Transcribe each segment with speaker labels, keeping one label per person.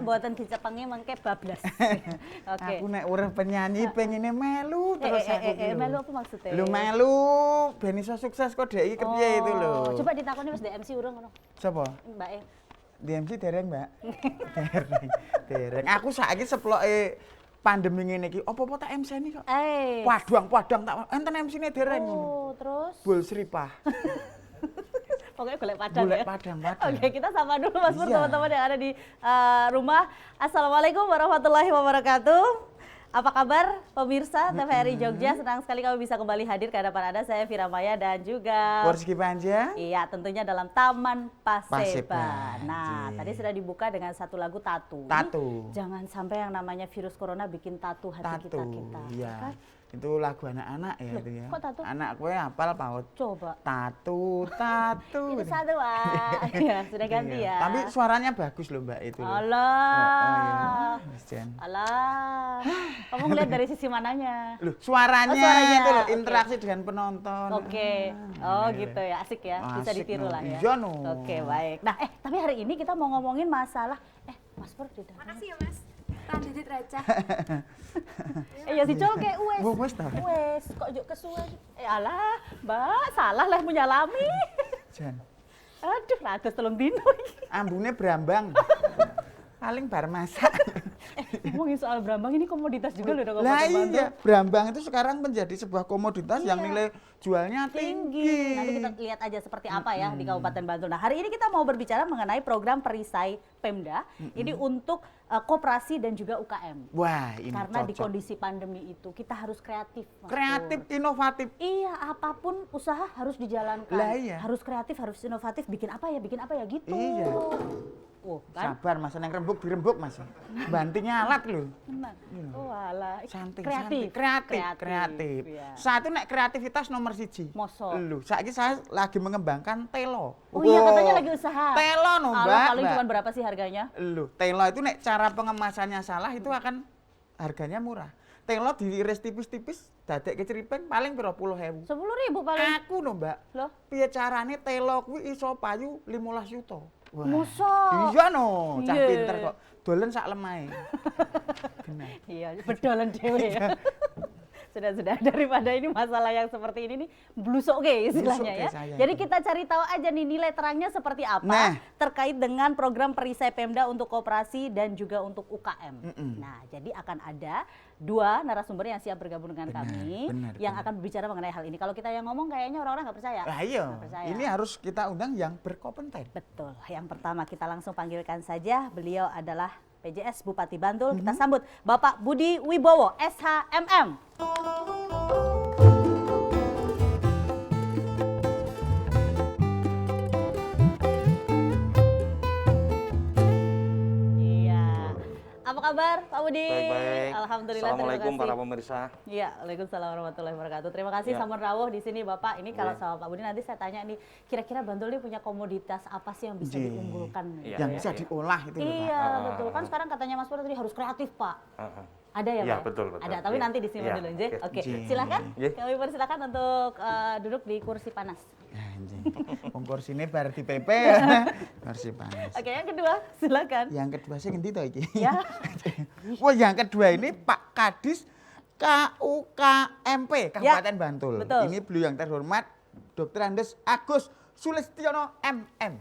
Speaker 1: mboten dicepengi mengke bablas. Oke.
Speaker 2: Aku nek urip penyanyi pengine melu terus aku ki.
Speaker 1: Melu apa maksudnya?
Speaker 2: Lu melu ben iso sukses kok dek iki kepiye itu lho.
Speaker 1: Coba ditakoni wis MC urung ngono.
Speaker 2: Sapa?
Speaker 1: Mbake.
Speaker 2: MC dereng, Mbak. Dereng. Aku saiki seploke pandemi ngene iki apa-apa tak MC-ni kok. Padang tak enten MC-ne dereng.
Speaker 1: Oh, terus?
Speaker 2: Bul Sripah.
Speaker 1: Pokoknya golek padang
Speaker 2: golek
Speaker 1: ya.
Speaker 2: Padang.
Speaker 1: Oke, kita sapa dulu Mas Pur, teman-teman yang ada di rumah. Assalamualaikum warahmatullahi wabarakatuh. Apa kabar pemirsa TVRI Jogja? Senang sekali kami bisa kembali hadir ke hadapan Anda. Saya Vira Maya dan juga
Speaker 2: Porski Panja.
Speaker 1: Iya, tentunya dalam Taman Paseban.
Speaker 2: Paseban.
Speaker 1: Nah, tadi sudah dibuka dengan satu lagu Tatu.
Speaker 2: Tatu.
Speaker 1: Jangan sampai yang namanya virus corona bikin tatu hati kita.
Speaker 2: Iya.
Speaker 1: Kan?
Speaker 2: Itu lagu anak-anak ya.
Speaker 1: Loh,
Speaker 2: itu ya.
Speaker 1: kok Tatu?
Speaker 2: Anak gue hafal paut.
Speaker 1: Coba.
Speaker 2: Tatu.
Speaker 1: Itu satu, Wak. Ya, sudah ganti ya.
Speaker 2: Tapi suaranya bagus loh Mbak itu.
Speaker 1: Allah.
Speaker 2: Iya.
Speaker 1: Allah. Kamu ngeliat dari sisi mananya?
Speaker 2: Loh, suaranya itu loh, interaksi dengan penonton.
Speaker 1: Oke. Oh gitu ya, asik ya. Bisa
Speaker 2: Asik,
Speaker 1: ditiru lah ya.
Speaker 2: Iya no.
Speaker 1: Oke, baik. Nah, tapi hari ini kita mau ngomongin masalah Mas Pur di dalam.
Speaker 3: Makasih ya Mas. Tahan Didit Raja.
Speaker 1: Ya si Col kayak
Speaker 2: Wes ta.
Speaker 1: Wes, kok juk kesuwen. Alah, Mbak, salah lah menyalami.
Speaker 2: Jan.
Speaker 1: Aduh, ratus telung dino iki.
Speaker 2: Ambune brambang. Paling bar masak.
Speaker 1: Ngomongin soal brambang ini komoditas juga loh dong.
Speaker 2: Lah iya, brambang itu sekarang menjadi sebuah komoditas yang nilai jualnya tinggi.
Speaker 1: Nanti kita lihat aja seperti apa ya di Kabupaten Bantul. Nah, hari ini kita mau berbicara mengenai program perisai Pemda. Ini untuk koperasi dan juga UKM.
Speaker 2: Wah, ini
Speaker 1: karena
Speaker 2: cocok.
Speaker 1: di kondisi pandemi itu kita harus kreatif. Mas
Speaker 2: Kreatif,
Speaker 1: Pur.
Speaker 2: inovatif.
Speaker 1: Iya, apapun usaha harus dijalankan.
Speaker 2: Lah iya.
Speaker 1: Harus kreatif, harus inovatif. Bikin apa ya gitu.
Speaker 2: Iya.
Speaker 1: Oh, kan?
Speaker 2: Sabar Mas, yang rembuk dirembuk Mas. Bantingnya alat lho.
Speaker 1: Tenang. Oh, alah.
Speaker 2: Santai,
Speaker 1: Kreatif.
Speaker 2: kreatif.
Speaker 1: Ya.
Speaker 2: Satu nek kreativitas nomor 1.
Speaker 1: Mosok.
Speaker 2: Lho, saiki saya lagi mengembangkan telo.
Speaker 1: Oh iya, katanya lagi usaha.
Speaker 2: Telo no,
Speaker 1: Alah,
Speaker 2: Mbak.
Speaker 1: paling
Speaker 2: Mbak.
Speaker 1: cuma berapa sih harganya?
Speaker 2: Lho, telo itu nek cara pengemasannya salah itu akan harganya murah. Telo diiris tipis-tipis, dadek keceripeng paling pira puluh ewu.
Speaker 1: 10.000 paling.
Speaker 2: Aku no, Mbak.
Speaker 1: Loh?
Speaker 2: Piye carane telo kuwi iso payu 15 juta. Wah.
Speaker 1: Mosok?
Speaker 2: Iya no, cah
Speaker 1: Iya.
Speaker 2: pinter kok. Dolen sak lemahe. Benar.
Speaker 1: Iya, bedolan dewe ya. Sudah daripada ini masalah yang seperti ini nih blusok istilahnya ya.
Speaker 2: Saya
Speaker 1: Jadi
Speaker 2: itu.
Speaker 1: kita cari tahu aja nih nilai terangnya seperti apa
Speaker 2: Nah.
Speaker 1: terkait dengan program perisai Pemda untuk koperasi dan juga untuk UKM. Nah, jadi akan ada 2 narasumber yang siap bergabung dengan kami yang akan berbicara mengenai hal ini. Kalau kita yang ngomong kayaknya orang-orang nggak percaya.
Speaker 2: Lah iya,
Speaker 1: Nggak percaya.
Speaker 2: ini harus kita undang yang berkompeten.
Speaker 1: Betul. Yang pertama kita langsung panggilkan saja. Beliau adalah PJS Bupati Bantul. Kita sambut Bapak Budi Wibowo, SHMM. Iya. Apa kabar Pak Budi?
Speaker 4: Baik-baik.
Speaker 1: Alhamdulillah.
Speaker 4: Assalamualaikum
Speaker 1: terima
Speaker 4: para
Speaker 1: kasih.
Speaker 4: pemirsa.
Speaker 1: Iya, waalaikumsalam warahmatullahi wabarakatuh. Terima kasih
Speaker 4: Ya.
Speaker 1: Sampun rawuh di sini Bapak. Ini kalau
Speaker 4: Iya.
Speaker 1: sama Pak Budi nanti saya tanya nih, kira-kira Bantul ini punya komoditas apa sih yang bisa
Speaker 2: Iya.
Speaker 1: diunggulkan?
Speaker 4: Iya,
Speaker 2: Yang
Speaker 4: iya,
Speaker 2: bisa
Speaker 4: iya.
Speaker 2: diolah itu loh, Pak.
Speaker 1: Iya, betul. Kan sekarang katanya Mas Pur tadi harus kreatif, Pak. Ada ya,
Speaker 4: Iya,
Speaker 1: Pak?
Speaker 4: betul.
Speaker 1: Ada, tapi
Speaker 4: Iya.
Speaker 1: nanti disimpan
Speaker 4: Iya,
Speaker 1: dulu, Nje.
Speaker 4: oke.
Speaker 1: Oke,
Speaker 2: Nje.
Speaker 1: silakan.
Speaker 4: Nje.
Speaker 1: Kami persilakan untuk duduk di kursi panas.
Speaker 2: Anjing. Wong kursine bar di PP. Kursi panas.
Speaker 1: Oke, yang kedua, silakan.
Speaker 2: Yang kedua sih ngendi to iki?
Speaker 1: Ya.
Speaker 2: Wah, yang kedua ini Pak Kadis KUKMP Kabupaten Bantul.
Speaker 1: betul.
Speaker 2: Ini beliau yang terhormat Dr. Andes Agus Sulistiono MM.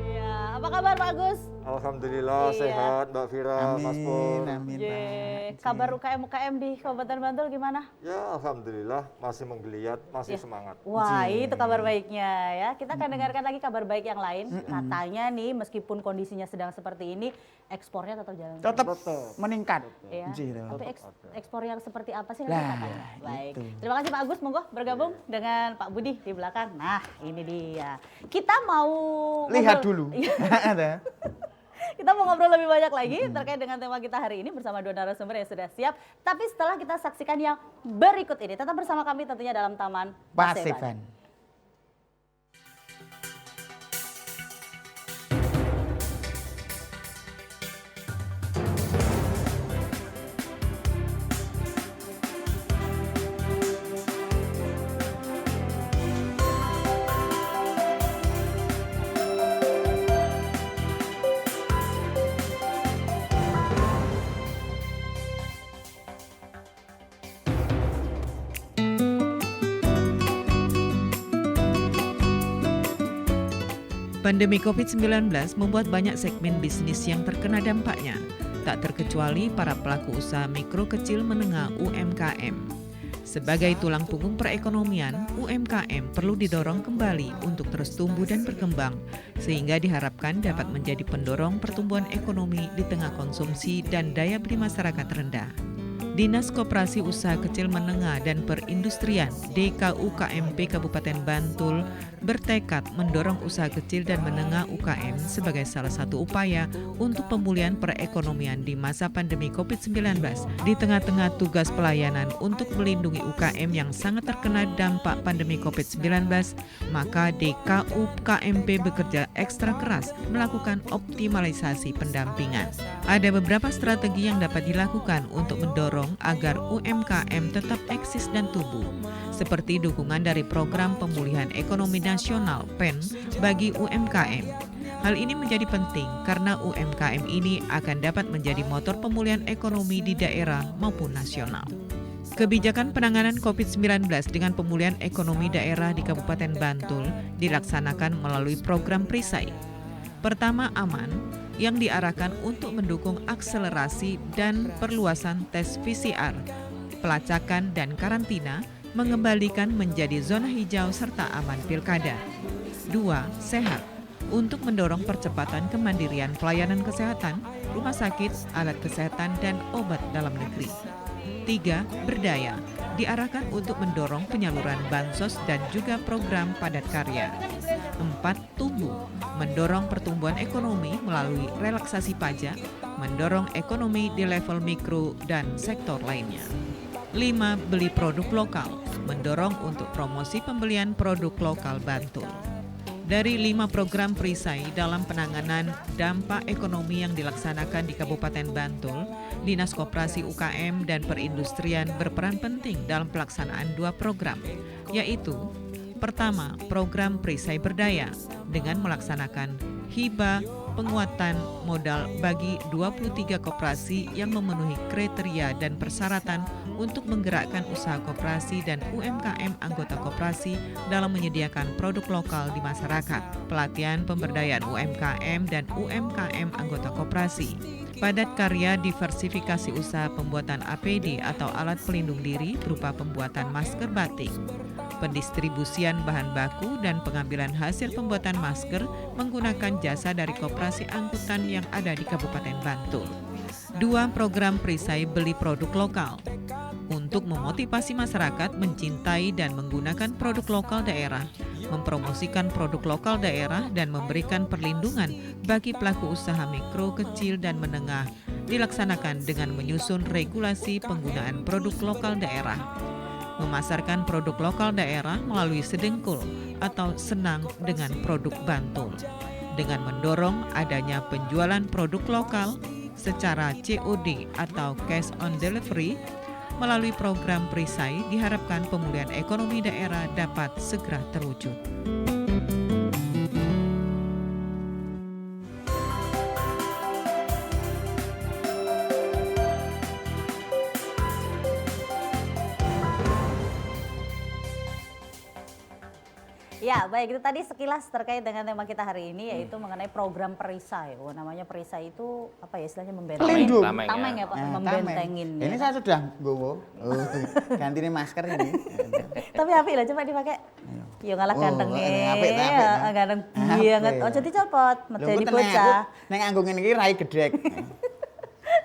Speaker 1: Iya, apa kabar Pak Agus?
Speaker 4: Alhamdulillah
Speaker 1: Iya.
Speaker 4: sehat Mbak Vira, Mas Pur.
Speaker 2: Amin,
Speaker 1: Ye,
Speaker 2: Pak.
Speaker 1: kabar UKM di Kabupaten Bantul gimana?
Speaker 4: Ya alhamdulillah masih menggeliat, masih
Speaker 1: Ya.
Speaker 4: semangat.
Speaker 1: Wah, itu kabar baiknya ya. Kita akan dengarkan lagi kabar baik yang lain. Katanya nih, meskipun kondisinya sedang seperti ini, ekspornya tetap jalan.
Speaker 2: Tetap meningkat.
Speaker 1: Ya.
Speaker 2: Nggih, to.
Speaker 1: Tapi ekspor yang seperti apa sih nanti
Speaker 2: Lah,
Speaker 1: katanya? Baik.
Speaker 2: itu.
Speaker 1: Terima kasih Pak Agus, monggo bergabung dengan Pak Budi di belakang. Nah, ini dia. Kita mau
Speaker 2: Lihat
Speaker 1: ngobrol-
Speaker 2: dulu.
Speaker 1: Iya.
Speaker 2: Ada.
Speaker 1: Kita mau ngobrol lebih banyak lagi terkait dengan tema kita hari ini bersama 2 narasumber yang sudah siap. Tapi setelah kita saksikan yang berikut ini, tetap bersama kami tentunya dalam Taman Paseban.
Speaker 2: Paseban.
Speaker 5: Pandemi COVID-19 membuat banyak segmen bisnis yang terkena dampaknya, tak terkecuali para pelaku usaha mikro kecil menengah UMKM. Sebagai tulang punggung perekonomian, UMKM perlu didorong kembali untuk terus tumbuh dan berkembang, sehingga diharapkan dapat menjadi pendorong pertumbuhan ekonomi di tengah konsumsi dan daya beli masyarakat rendah. Dinas Koperasi Usaha Kecil Menengah dan Perindustrian DKUKMP Kabupaten Bantul bertekad mendorong usaha kecil dan menengah UKM sebagai salah satu upaya untuk pemulihan perekonomian di masa pandemi COVID-19 di tengah-tengah tugas pelayanan untuk melindungi UKM yang sangat terkena dampak pandemi COVID-19, maka DKUKMP bekerja ekstra keras melakukan optimalisasi pendampingan. Ada beberapa strategi yang dapat dilakukan untuk mendorong agar UMKM tetap eksis dan tumbuh, seperti dukungan dari Program Pemulihan Ekonomi Nasional (PEN) bagi UMKM. Hal ini menjadi penting karena UMKM ini akan dapat menjadi motor pemulihan ekonomi di daerah maupun nasional. Kebijakan penanganan COVID-19 dengan pemulihan ekonomi daerah di Kabupaten Bantul dilaksanakan melalui program Perisai. Pertama, Aman, yang diarahkan untuk mendukung akselerasi dan perluasan tes PCR, pelacakan dan karantina, mengembalikan menjadi zona hijau serta aman pilkada. 2. Sehat, untuk mendorong percepatan kemandirian pelayanan kesehatan, rumah sakit, alat kesehatan, dan obat dalam negeri. 3. Berdaya, diarahkan untuk mendorong penyaluran bansos dan juga program padat karya. 4. Tumbuh, mendorong pertumbuhan ekonomi melalui relaksasi pajak, mendorong ekonomi di level mikro dan sektor lainnya. 5. Beli produk lokal, mendorong untuk promosi pembelian produk lokal Bantul. Dari 5 program perisai dalam penanganan dampak ekonomi yang dilaksanakan di Kabupaten Bantul, Dinas Koperasi UKM dan Perindustrian berperan penting dalam pelaksanaan 2 program, yaitu pertama, program Perisai Berdaya dengan melaksanakan hibah penguatan modal bagi 23 koperasi yang memenuhi kriteria dan persyaratan untuk menggerakkan usaha koperasi dan UMKM anggota koperasi dalam menyediakan produk lokal di masyarakat, pelatihan pemberdayaan UMKM dan UMKM anggota koperasi, padat karya diversifikasi usaha pembuatan APD atau alat pelindung diri berupa pembuatan masker batik, pendistribusian bahan baku dan pengambilan hasil pembuatan masker menggunakan jasa dari koperasi angkutan yang ada di Kabupaten Bantul. 2. Program Perisai Beli Produk Lokal untuk memotivasi masyarakat mencintai dan menggunakan produk lokal daerah, mempromosikan produk lokal daerah dan memberikan perlindungan bagi pelaku usaha mikro, kecil, dan menengah dilaksanakan dengan menyusun regulasi penggunaan produk lokal daerah, memasarkan produk lokal daerah melalui Sedengkul atau Senang dengan Produk Bantul, dengan mendorong adanya penjualan produk lokal secara COD atau cash on delivery. Melalui program Perisai diharapkan pemulihan ekonomi daerah dapat segera terwujud.
Speaker 1: Ya, baik, itu tadi sekilas terkait dengan tema kita hari ini, yaitu mengenai program Perisai. Oh, namanya Perisai itu apa ya istilahnya, membentengin.
Speaker 2: Pelindung.
Speaker 1: Tameng ya Pak, membentengin.
Speaker 2: Ini saya sudah gowo. Ganti nih masker ini.
Speaker 1: Tapi apik lah, coba dipakai. Yo ngalah gantenge.
Speaker 2: Apik.
Speaker 1: Ganteng banget. Ojo dicopot, medeni bocah.
Speaker 2: Nek nganggo ngene iki rai gedhek.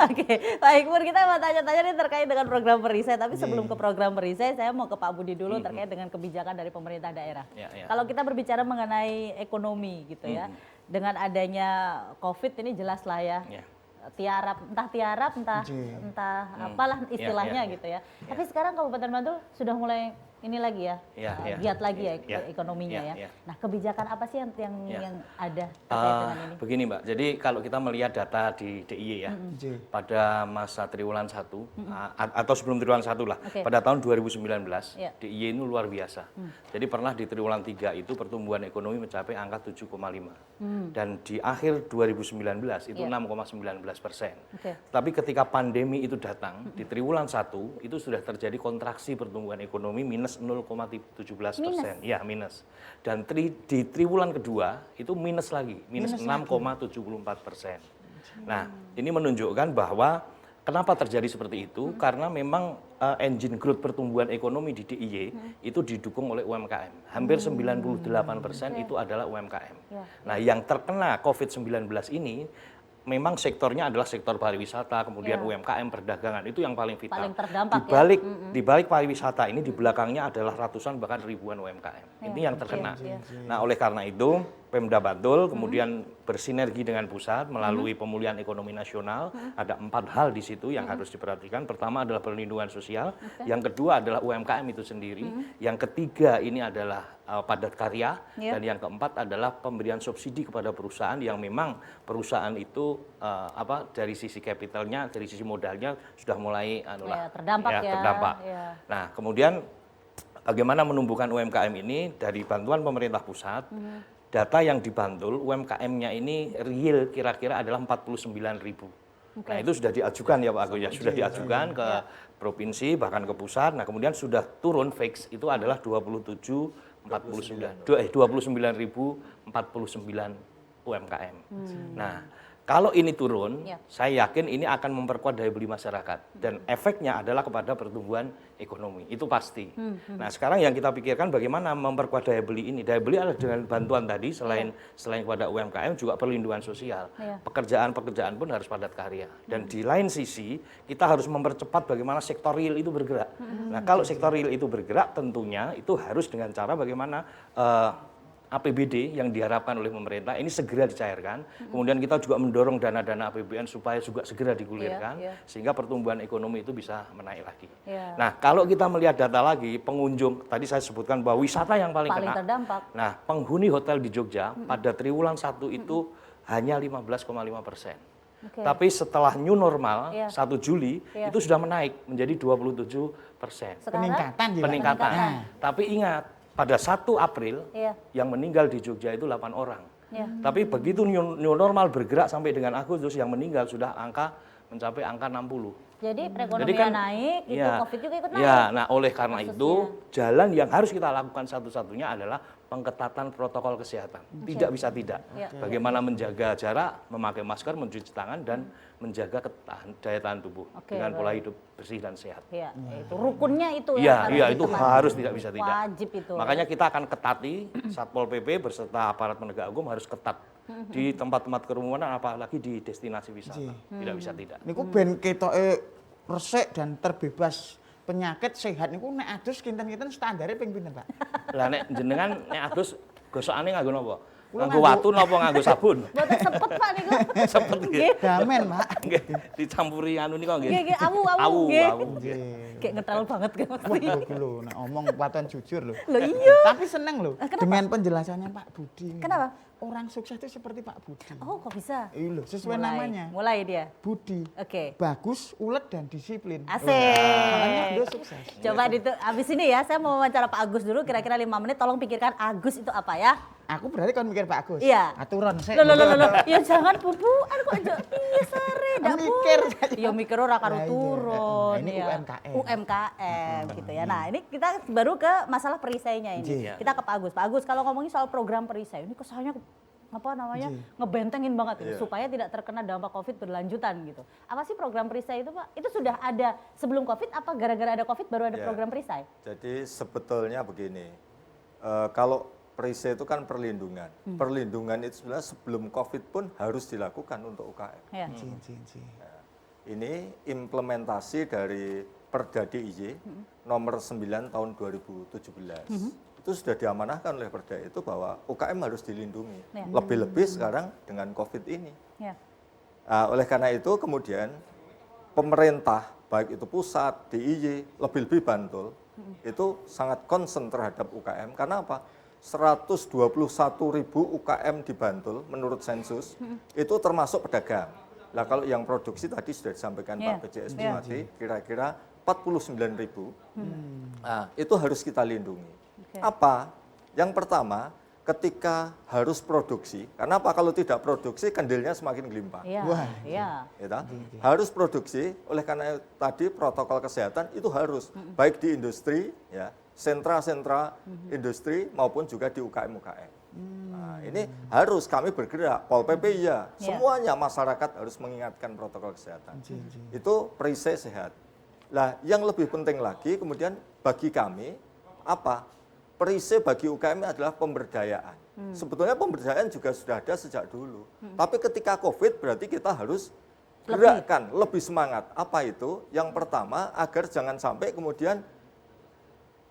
Speaker 1: Oke, baik Pur, kita mau tanya-tanya nih terkait dengan program Perisai. Tapi sebelum ke program Perisai, saya mau ke Pak Budi dulu terkait dengan kebijakan dari pemerintah daerah. Kalau kita berbicara mengenai ekonomi gitu ya, dengan adanya COVID ini jelas lah ya. Tiarap, entah apalah istilahnya gitu ya. Tapi sekarang Kabupaten Bantul sudah mulai ini lagi ya, giat lagi ya ekonominya ya. Nah, kebijakan apa sih yang ada terkait dengan ini?
Speaker 6: Begini Mbak, jadi kalau kita melihat data di DIY ya, pada masa triwulan 1 atau sebelum triwulan 1 lah, pada tahun 2019 DIY ini luar biasa. Jadi pernah di triwulan 3 itu pertumbuhan ekonomi mencapai angka 7,5 dan di akhir 2019 itu 6,19%. Tapi ketika pandemi itu datang di triwulan 1 itu sudah terjadi kontraksi pertumbuhan ekonomi minus minus 0,17%. Ya, minus. Dan di triwulan kedua itu minus lagi, minus 6,74%. Nah, ini menunjukkan bahwa kenapa terjadi seperti itu? Karena memang engine growth pertumbuhan ekonomi di DIY itu didukung oleh UMKM. Hampir 98% itu adalah UMKM. Nah, yang terkena COVID-19 ini memang sektornya adalah sektor pariwisata, kemudian UMKM, perdagangan, itu yang paling vital.
Speaker 1: Paling terdampak
Speaker 6: di balik pariwisata ini di belakangnya adalah ratusan bahkan ribuan UMKM. Ini yang terkena. Nah, oleh karena itu Pemda Bantul kemudian bersinergi dengan pusat melalui pemulihan ekonomi nasional. Ada 4 hal di situ yang harus diperhatikan. Pertama adalah perlindungan sosial, yang kedua adalah UMKM itu sendiri, yang ketiga ini adalah padat karya, dan yang keempat adalah pemberian subsidi kepada perusahaan yang memang perusahaan itu dari sisi kapitalnya, dari sisi modalnya sudah mulai terdampak. Nah, kemudian bagaimana menumbuhkan UMKM ini dari bantuan pemerintah pusat. Data yang di Bantul, UMKM-nya ini real kira-kira adalah 49.000. Nah, itu sudah diajukan ya Pak Agus ya, sudah diajukan ke provinsi bahkan ke pusat. Nah, kemudian sudah turun fix itu adalah 29.049 UMKM. Nah, kalau ini turun, saya yakin ini akan memperkuat daya beli masyarakat dan efeknya adalah kepada pertumbuhan ekonomi, itu pasti. Nah, sekarang yang kita pikirkan bagaimana memperkuat daya beli ini. Daya beli adalah dengan bantuan tadi selain kepada UMKM juga perlindungan sosial. Pekerjaan-pekerjaan pun harus padat karya. Dan di lain sisi kita harus mempercepat bagaimana sektor real itu bergerak. Nah, kalau sektor real itu bergerak tentunya itu harus dengan cara bagaimana APBD yang diharapkan oleh pemerintah ini segera dicairkan. Kemudian kita juga mendorong dana-dana APBN supaya juga segera digulirkan sehingga pertumbuhan ekonomi itu bisa menaik lagi. Nah, kalau kita melihat data lagi, pengunjung tadi saya sebutkan bahwa wisata yang paling kena.
Speaker 1: Terdampak.
Speaker 6: Nah, penghuni hotel di Jogja pada triwulan 1 itu hanya 15,5%. Tapi setelah new normal 1 Juli itu sudah menaik menjadi 27%. Peningkatan. Tapi ingat, pada 1 April yang meninggal di Jogja itu 8 orang. Tapi begitu new normal bergerak sampai dengan Agustus yang meninggal sudah mencapai angka 60.
Speaker 1: Jadi perekonomian naik, itu COVID juga ikut naik.
Speaker 6: Nah oleh karena itu jalan yang harus kita lakukan satu-satunya adalah pengetatan protokol kesehatan. Tidak bisa tidak. Bagaimana menjaga jarak, memakai masker, mencuci tangan, dan menjaga daya tahan tubuh dengan pola hidup bersih dan sehat.
Speaker 1: Itu rukunnya itu
Speaker 6: itu harus tidak bisa tidak.
Speaker 1: Wajib itu.
Speaker 6: Makanya kita akan ketati, Satpol PP beserta aparat penegak hukum harus ketat di tempat-tempat kerumunan, apalagi di destinasi wisata. Tidak bisa tidak.
Speaker 2: Niku ben ketoke resik dan terbebas penyakit sehat niku nek adus kinten-kinten standare ping pinten, Pak?
Speaker 6: Lah nek jenengan nek adus gosokane nganggo napa? Nganggo watu napa nganggo sabun?
Speaker 1: Mboten sepet Pak niku.
Speaker 6: Sepet nggih.
Speaker 2: Damen, Pak.
Speaker 6: Nggih, dicampuri anu niku nggih.
Speaker 1: Nggih, awu nggih. Kayak ngetral banget kan mesti.
Speaker 2: Lho, nek omong paten jujur lho.
Speaker 1: Loh iya.
Speaker 2: Tapi seneng lho dengan penjelasannya Pak Budi.
Speaker 1: Kenapa?
Speaker 2: Orang sukses itu seperti Pak Budi.
Speaker 1: Oh, kok bisa?
Speaker 2: Iya lho, sesuai namanya.
Speaker 1: Mulai dia.
Speaker 2: Budi.
Speaker 1: Oke.
Speaker 2: Bagus, ulet dan disiplin.
Speaker 1: Asik.
Speaker 2: Makanya dia sukses.
Speaker 1: Coba abis ini ya, saya mau wawancara Pak Agus dulu kira-kira 5 menit. Tolong pikirkan Agus itu apa ya?
Speaker 2: Aku berarti kan mikir Pak Agus.
Speaker 1: Iya.
Speaker 2: Aturan sih.
Speaker 1: Loh. Ya jangan bubuan kok aja. Iya sare, ndak
Speaker 2: mikir.
Speaker 1: Ya mikir ora karo turun.
Speaker 2: Nah, ini
Speaker 1: ya. UMKM gitu ya. Nah, ini kita baru ke masalah perisainya ini. Kita ke Pak Agus. Pak Agus, kalau ngomongin soal program perisai, ini kesannya ngebentengin banget itu supaya tidak terkena dampak COVID berlanjutan gitu. Apa sih program perisai itu Pak? Itu sudah ada sebelum COVID apa gara-gara ada COVID baru ada program perisai?
Speaker 4: Jadi sebetulnya begini, kalau perisai itu kan perlindungan. Perlindungan itu sebenarnya sebelum COVID pun harus dilakukan untuk UKM. Ini implementasi dari Perda DIY nomor 9 tahun 2017. Itu sudah diamanahkan oleh Perda itu bahwa UKM harus dilindungi. Lebih-lebih sekarang dengan COVID ini. Nah, oleh karena itu kemudian pemerintah, baik itu pusat, DIY, lebih-lebih Bantul, itu sangat concern terhadap UKM. Karena apa? 121.000 UKM di Bantul menurut sensus, itu termasuk pedagang. Nah kalau yang produksi tadi sudah disampaikan Pak PJS Bupati, kira-kira 49.000. Nah, itu harus kita lindungi. Apa? Yang pertama, ketika harus produksi, karena apa? Kalau tidak produksi, kendilnya semakin gelimpang. Harus produksi, oleh karena tadi protokol kesehatan itu harus, baik di industri, ya, sentra-sentra industri maupun juga di UKM-UKM. Nah, ini harus kami bergerak, Pol PP ya, semuanya masyarakat harus mengingatkan protokol kesehatan. Itu perisai sehat. Nah, yang lebih penting lagi kemudian bagi kami apa? Perisai bagi UKM adalah pemberdayaan. Sebetulnya pemberdayaan juga sudah ada sejak dulu. Tapi ketika COVID berarti kita harus gerakkan, lebih semangat. Apa itu? Yang pertama, agar jangan sampai kemudian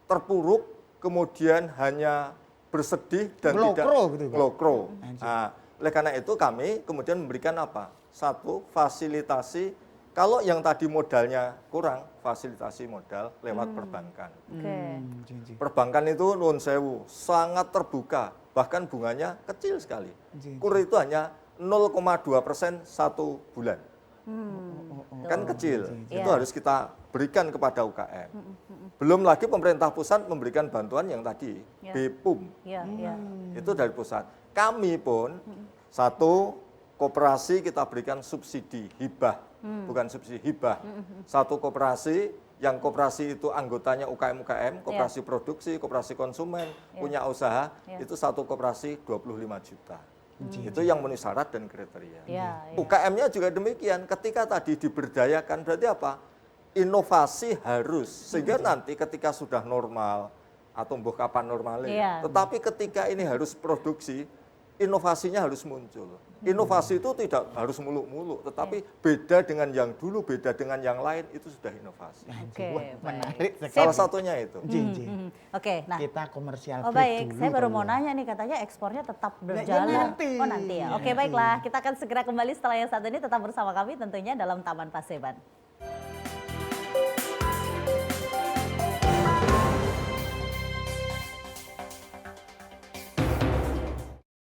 Speaker 4: terpuruk, kemudian hanya bersedih dan tidak glokro. Nah, oleh karena itu kami kemudian memberikan apa? Satu, fasilitasi, kalau yang tadi modalnya kurang, fasilitasi modal lewat perbankan. Perbankan itu nuwun sewu, sangat terbuka, bahkan bunganya kecil sekali. KUR itu hanya 0,2% satu bulan. Kan kecil, itu harus kita berikan kepada UKM. Belum lagi pemerintah pusat memberikan bantuan yang tadi, BPUM, itu dari pusat. Kami pun, satu koperasi kita berikan subsidi, hibah, bukan subsidi, hibah. Satu koperasi, yang koperasi itu anggotanya UKM-UKM, koperasi produksi, koperasi konsumen, punya usaha, itu satu koperasi 25 juta. Itu yang memenuhi syarat dan kriteria. UKM-nya juga demikian, ketika tadi diberdayakan berarti apa? Inovasi harus, sehingga nanti ketika sudah normal, atau mbah kapan normalnya, tetapi ketika ini harus produksi, inovasinya harus muncul. Inovasi itu tidak harus muluk-muluk, tetapi beda dengan yang dulu, beda dengan yang lain, itu sudah inovasi.
Speaker 2: Menarik.
Speaker 4: Salah satunya itu.
Speaker 1: Oke, nah
Speaker 2: kita komersial
Speaker 1: baik,
Speaker 2: dulu
Speaker 1: saya baru
Speaker 2: kali
Speaker 1: mau
Speaker 2: ya.
Speaker 1: nanya nih, katanya ekspornya tetap berjalan.
Speaker 2: nanti.
Speaker 1: Oh nanti ya. Oke, baiklah, kita akan segera kembali setelah yang satu ini, tetap bersama kami tentunya dalam Taman Paseban.